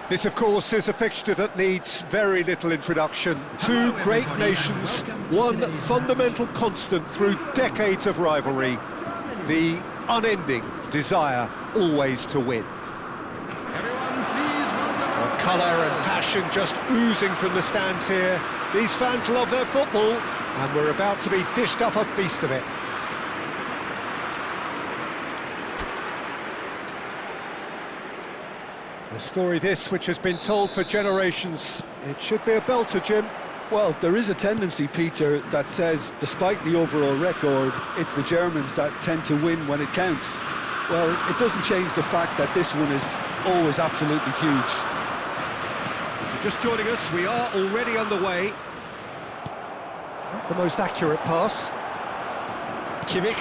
This, of course, is a fixture that needs very little introduction. Two great nations, one fundamental constant through decades of rivalry, the unending desire always to win. Colour and passion just oozing from the stands here. These fans love their football, and we're about to be dished up a feast of it. A story this which has been told for generations. It should be a belter, Jim. Well, there is a tendency, Peter, that says, despite the overall record, it's the Germans that tend to win when it counts. Well, it doesn't change the fact that this one is always absolutely huge. If you're just joining us, we are already underway. Not the most accurate pass. Kimmich.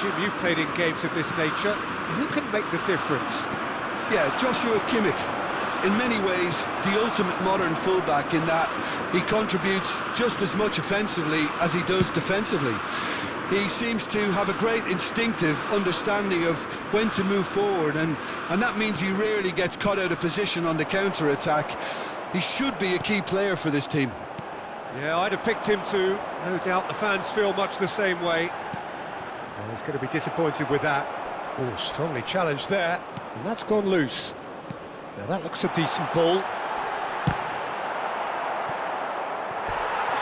Jim, you've played in games of this nature. Who can make the difference? Yeah, Joshua Kimmich. In many ways, the ultimate modern fullback in that he contributes just as much offensively as he does defensively. He seems to have a great instinctive understanding of when to move forward, and that means he rarely gets caught out of position on the counter-attack. He should be a key player for this team. Yeah, I'd have picked him too. No doubt the fans feel much the same way. Well, he's going to be disappointed with that. Oh, strongly challenged there. And that's gone loose. Now that looks a decent ball.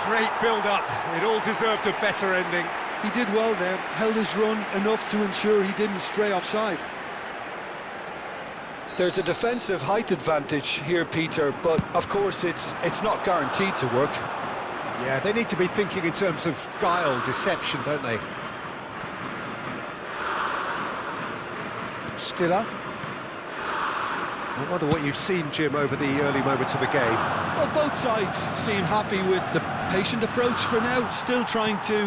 Great build-up. It all deserved a better ending. He did well there, held his run enough to ensure he didn't stray offside. There's a defensive height advantage here, Peter, but of course it's not guaranteed to work. Yeah, they need to be thinking in terms of guile, deception, don't they? Stiller. I wonder what you've seen, Jim, over the early moments of the game. Well, both sides seem happy with the patient approach for now, still trying to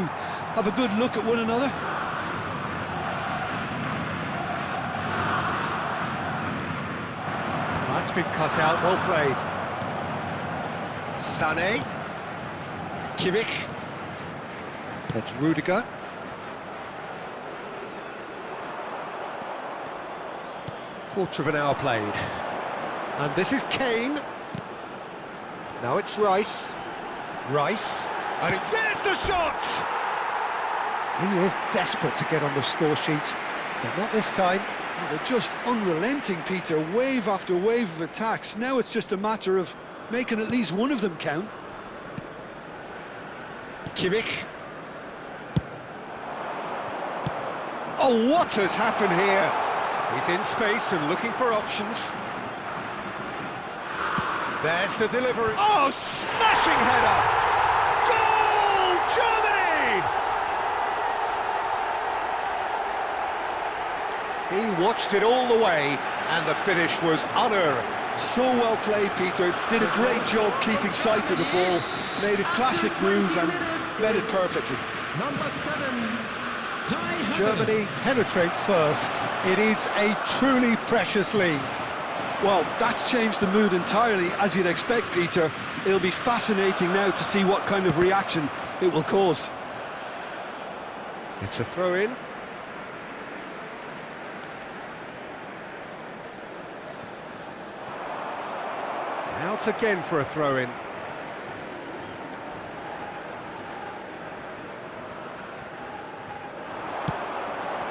have a good look at one another. That's been cut out, well played. Sané. Kimmich. That's Rudiger. Quarter of an hour played. And this is Kane. Now it's Rice. Rice. And there's the shot! He is desperate to get on the score sheet, but not this time. Well, they're just unrelenting, Peter. Wave after wave of attacks. Now it's just a matter of making at least one of them count. Kimmich. Oh, what has happened here? He's in space and looking for options. There's the delivery. Oh, smashing header! Goal, Germany! He watched it all the way, and the finish was unerring. So well played, Peter. Did a great job keeping sight of the ball. Made a classic move and met it perfectly. Number 7. Germany penetrate first. It is a truly precious lead. Well, that's changed the mood entirely, as you'd expect, Peter. It'll be fascinating now to see what kind of reaction it will cause. It's a throw-in. Out again for a throw-in.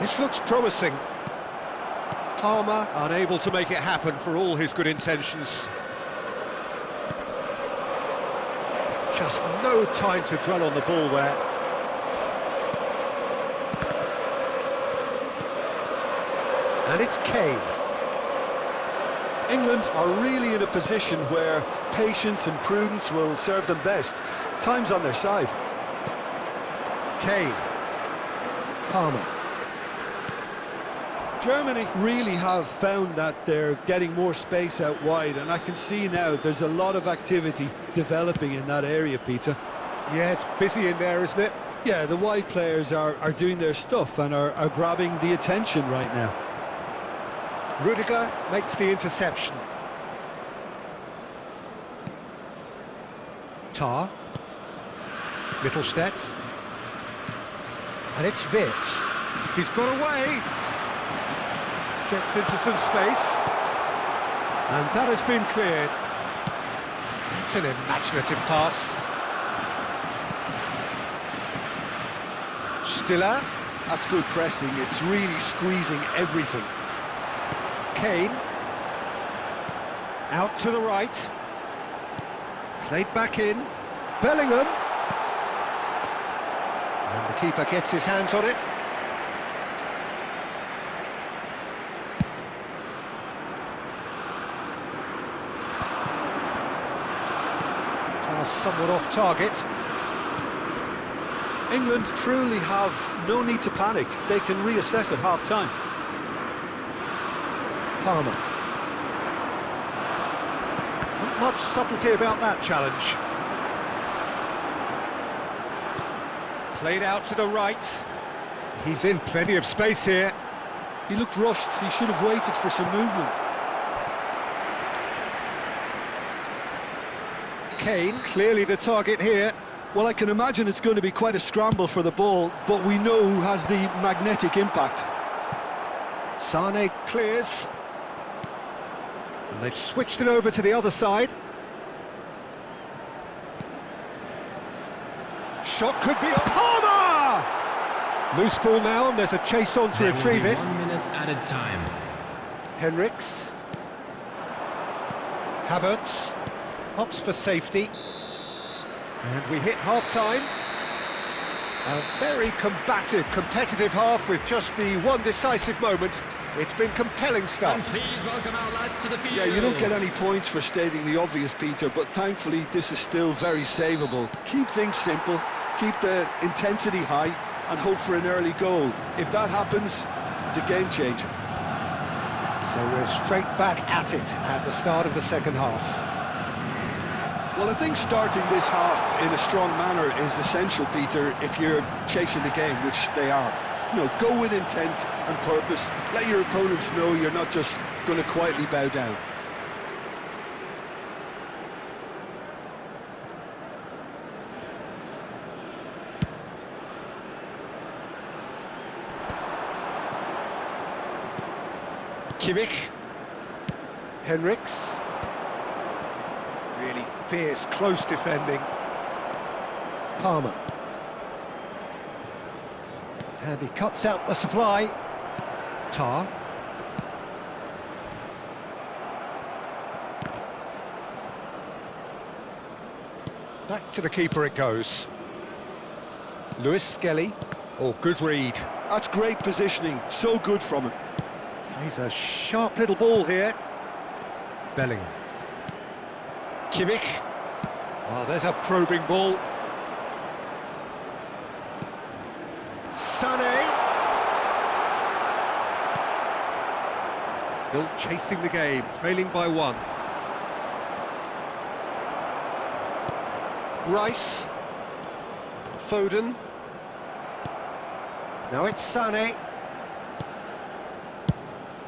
This looks promising. Palmer unable to make it happen for all his good intentions. Just no time to dwell on the ball there. And it's Kane. England are really in a position where patience and prudence will serve them best. Time's on their side. Kane. Palmer. Germany really have found that they're getting more space out wide, and I can see now there's a lot of activity developing in that area, Peter. Yeah, it's busy in there, isn't it? Yeah, the wide players are doing their stuff and are grabbing the attention right now. Rudiger makes the interception. Tar. Mittelstädt. And it's Wirtz. He's got away. Gets into some space. And that has been cleared. It's an imaginative pass. Stiller. That's good pressing, it's really squeezing everything. Kane. Out to the right. Played back in. Bellingham. And the keeper gets his hands on it. Pass somewhat off target. England truly have no need to panic. They can reassess at half-time. Palmer. Not much subtlety about that challenge. Played out to the right. He's in plenty of space here. He looked rushed. He should have waited for some movement. Kane, clearly the target here. Well, I can imagine it's going to be quite a scramble for the ball, but we know who has the magnetic impact. Sane clears. And they've switched it over to the other side. Shot could be a Palmer! Loose ball now, and there's a chase on to retrieve it. 1 minute added time. Henriks. Havertz. Opts for safety. And we hit half-time. A very combative, competitive half with just the one decisive moment. It's been compelling stuff. And please welcome our lads to the field. Yeah, you don't get any points for stating the obvious, Peter, but thankfully this is still very savable. Keep things simple, keep the intensity high, and hope for an early goal. If that happens, it's a game changer. So we're straight back at it at the start of the second half. Well, I think starting this half in a strong manner is essential, Peter, if you're chasing the game, which they are. You know, go with intent and purpose. Let your opponents know you're not just going to quietly bow down. Kimmich. Henriks. Really fierce, close defending. Palmer. And he cuts out the supply. Tar. Back to the keeper it goes. Lewis Skelly. Oh, good read. That's great positioning, so good from him. Plays a sharp little ball here. Bellingham. Kimmich. Oh, there's a probing ball. Sané. Still chasing the game, trailing by 1. Rice. Foden. Now it's Sané.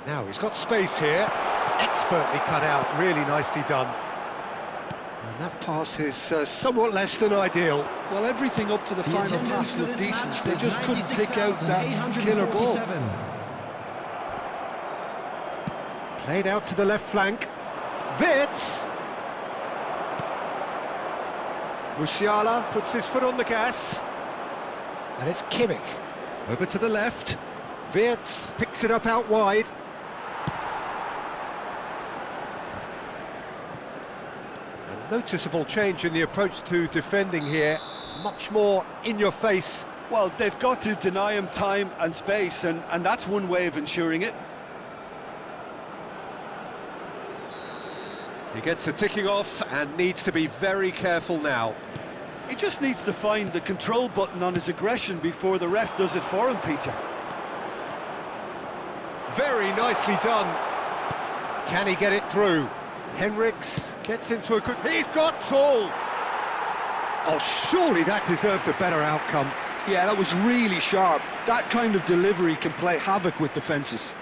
Now he's got space here. Expertly cut out, really nicely done. And that pass is somewhat less than ideal. Well, everything up to the final pass looked decent. They just couldn't pick out that killer ball. Played out to the left flank. Wirtz. Musiala puts his foot on the gas. And it's Kimmich. Over to the left. Wirtz picks it up out wide. A noticeable change in the approach to defending here. Much more in your face. Well, they've got to deny him time and space, and that's one way of ensuring it. He gets a ticking off and needs to be very careful now. He just needs to find the control button on his aggression before the ref does it for him, Peter. Very nicely done. Can he get it through? Henriks gets into a good... He's got tall! Oh, surely that deserved a better outcome. Yeah, that was really sharp. That kind of delivery can play havoc with defences.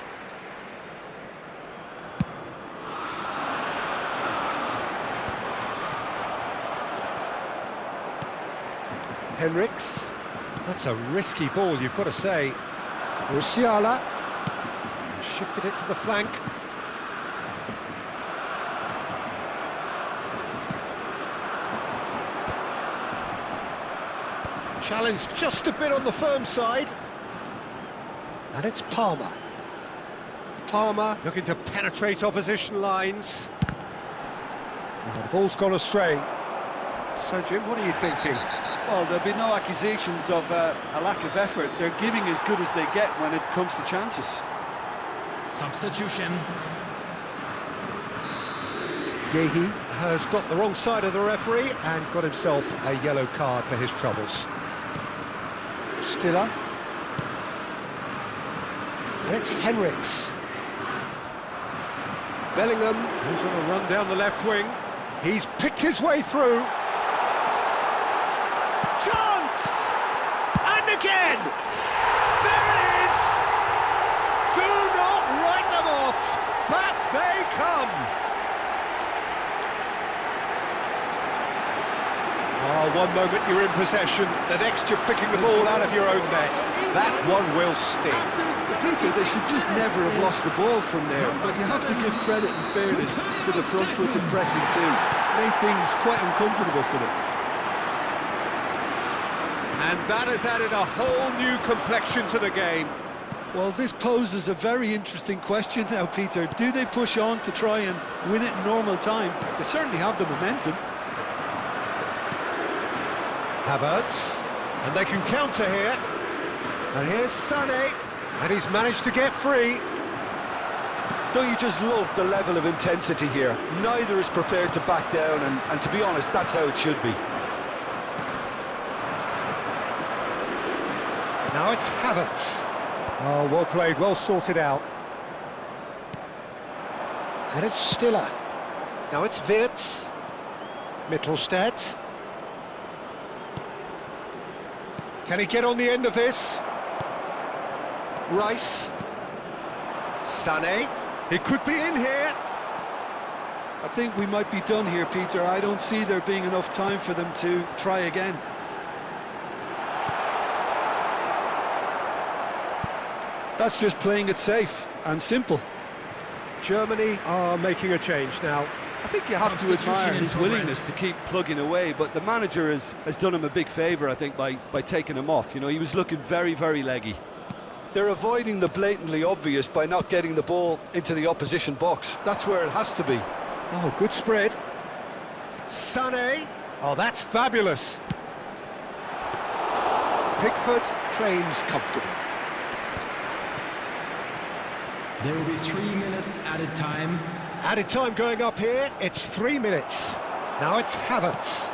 Henriks. That's a risky ball, you've got to say. Musiala. Shifted it to the flank. Challenge just a bit on the firm side. And it's Palmer. Palmer looking to penetrate opposition lines. Oh, the ball's gone astray. So, Jim, what are you thinking? Well, there'll be no accusations of a lack of effort. They're giving as good as they get when it comes to chances. Substitution. Gehi has got the wrong side of the referee and got himself a yellow card for his troubles. Stiller. And it's Henriks. Bellingham, who's on a run down the left wing. He's picked his way through. Chance! And again! There it is! Do not write them off! Back they come! Oh, one moment you're in possession, the next you're picking the ball out of your own net. That one will sting. Peter, they should just never have lost the ball from there, but you have to give credit and fairness to the front-footed pressing too. Made things quite uncomfortable for them. And that has added a whole new complexion to the game. Well, this poses a very interesting question now, Peter. Do they push on to try and win it in normal time? They certainly have the momentum. Havertz, and they can counter here. And here's Sané, and he's managed to get free. Don't you just love the level of intensity here? Neither is prepared to back down, and to be honest, that's how it should be. Now it's Havertz. Oh, well played, well sorted out. And it's Stiller. Now it's Wirtz. Mittelstadt. Can he get on the end of this? Rice. Sané. He could be in here. I think we might be done here, Peter. I don't see there being enough time for them to try again. That's just playing it safe and simple. Germany are making a change now. I think you have to admire his willingness to keep plugging away, but the manager has done him a big favour, I think, by taking him off. You know, he was looking very, very leggy. They're avoiding the blatantly obvious by not getting the ball into the opposition box. That's where it has to be. Oh, good spread. Sané. Oh, that's fabulous. Pickford claims comfortably. There will be 3 minutes added time. Added time going up here, it's 3 minutes. Now it's Havertz.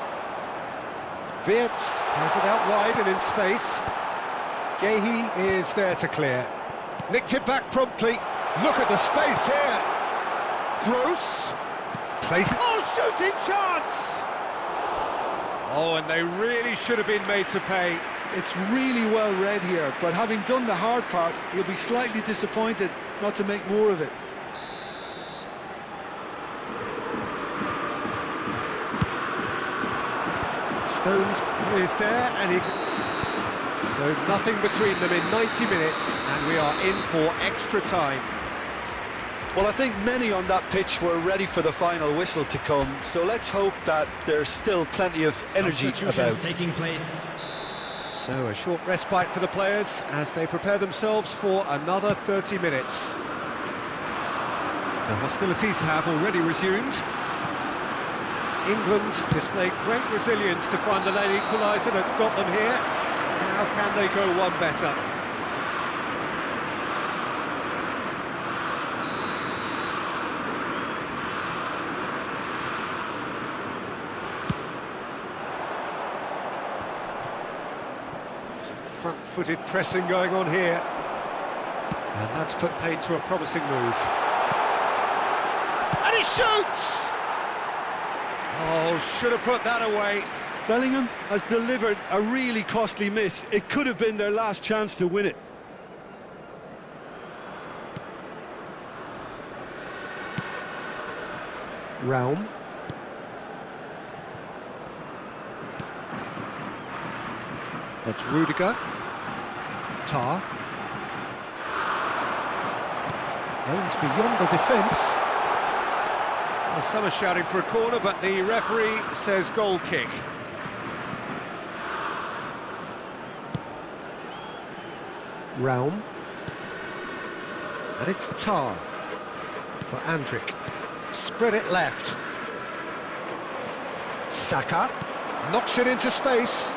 Wirtz has it out wide and in space. Gehi is there to clear. Nicked it back promptly. Look at the space here. Gross. Plays. Oh, shooting chance! Oh, and they really should have been made to pay. It's really well read here, but having done the hard part, he'll be slightly disappointed not to make more of it. Stones is there, and he... So nothing between them in 90 minutes, and we are in for extra time. Well, I think many on that pitch were ready for the final whistle to come, so let's hope that there's still plenty of energy about. Taking place. So a short respite for the players as they prepare themselves for another 30 minutes. The hostilities have already resumed. England displayed great resilience to find the late equaliser that's got them here. Now can they go one better? Some front-footed pressing going on here. And that's put paid to a promising move. And he shoots! Oh, should have put that away. Bellingham has delivered a really costly miss. It could have been their last chance to win it. Raum. That's Rudiger. Tar. Aims beyond the defence. Well, some are shouting for a corner, but the referee says goal kick. Realm. And it's Tar for Andrik. Spread it left. Saka knocks it into space.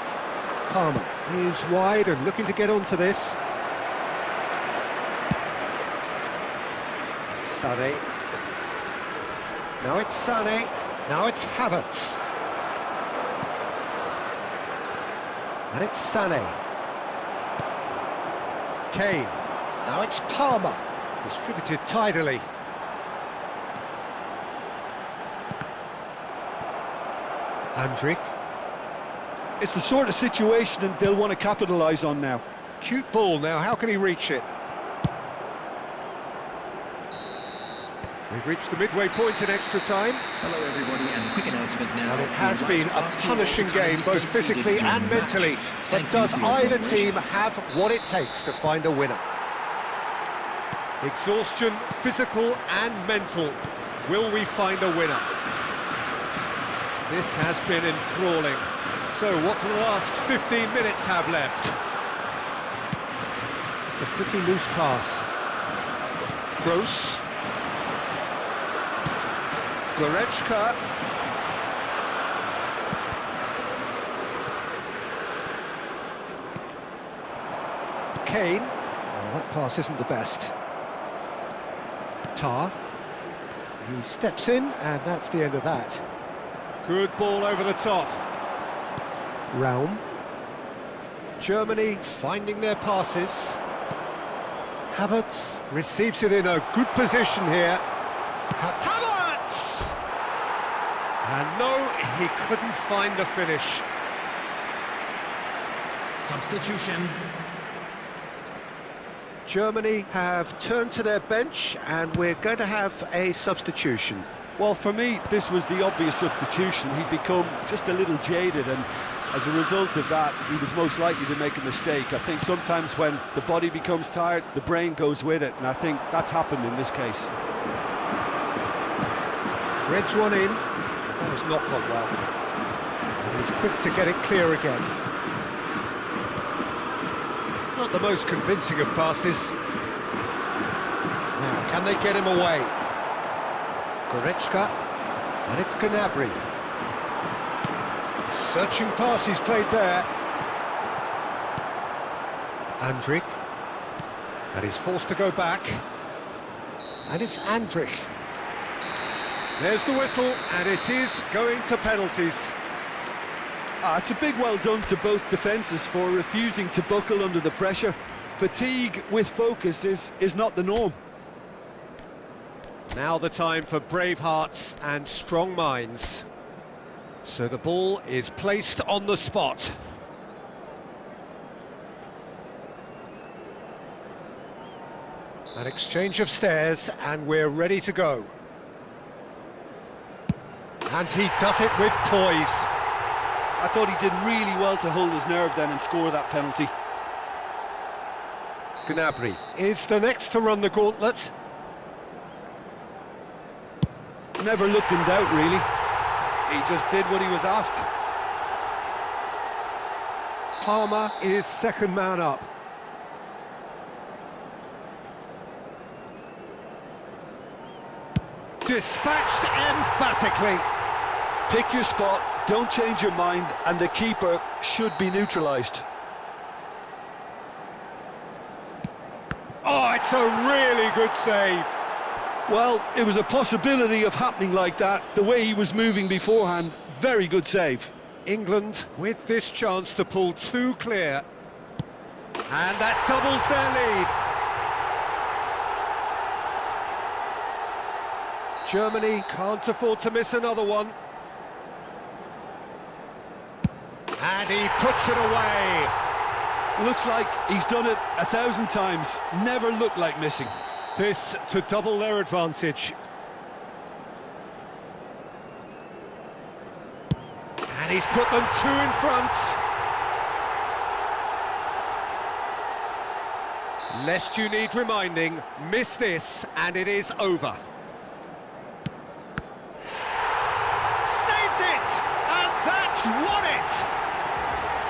Palmer is wide and looking to get onto this. Sané. Now it's Sané. Now it's Havertz. And it's Sané. Kane. Now it's Palmer. Distributed tidily. Andrik. It's the sort of situation that they'll want to capitalise on now. Cute ball now, how can he reach it? We've reached the midway point in extra time. Hello everybody, and a quick announcement now. And it has been a punishing game, both physically and mentally. But does either team have what it takes to find a winner? Exhaustion, physical and mental. Will we find a winner? This has been enthralling. So what do the last 15 minutes have left? It's a pretty loose pass. Gross. Goretzka. Kane. Oh, that pass isn't the best. Tar. He steps in, and that's the end of that. Good ball over the top. Realm. Germany finding their passes. Havertz receives it in a good position here. Havertz! And no, he couldn't find the finish. Substitution. Germany have turned to their bench, and we're going to have a substitution. Well, for me, this was the obvious substitution. He'd become just a little jaded, and as a result of that, he was most likely to make a mistake. I think sometimes when the body becomes tired, the brain goes with it, and I think that's happened in this case. Threads one in. That has not gone well. And he's quick to get it clear again. Not the most convincing of passes. Now, can they get him away? Goretzka, and it's Gnabry. Searching pass he's played there. Andrik, and he's forced to go back. And it's Andrik. There's the whistle, and it is going to penalties. It's a big well done to both defences for refusing to buckle under the pressure. Fatigue with focus is not the norm. Now the time for brave hearts and strong minds. So the ball is placed on the spot. An exchange of stares, and we're ready to go. And he does it with poise. I thought he did really well to hold his nerve then and score that penalty. Gnabry is the next to run the gauntlet. Never looked in doubt, really. He just did what he was asked. Palmer is second man up. Dispatched emphatically. Pick your spot, don't change your mind, and the keeper should be neutralised. Oh, it's a really good save. Well, it was a possibility of happening like that. The way he was moving beforehand, very good save. England with this chance to pull two clear. And that doubles their lead. Germany can't afford to miss another one. And he puts it away. Looks like he's done it 1,000 times. Never looked like missing. This to double their advantage. And he's put them two in front. Lest you need reminding, miss this and it is over. Saved it! And that's won it!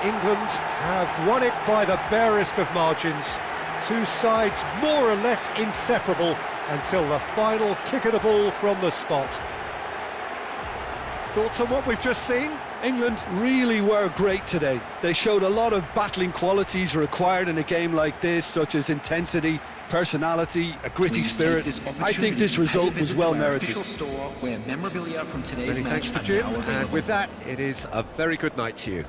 England have won it by the barest of margins. two sides more or less inseparable until the final kick of the ball from the spot. Thoughts on what we've just seen? England really were great today. They showed a lot of battling qualities required in a game like this, such as intensity, personality, a gritty spirit. I think this result was well merited. Many thanks to Jim, and with that, it is a very good night to you.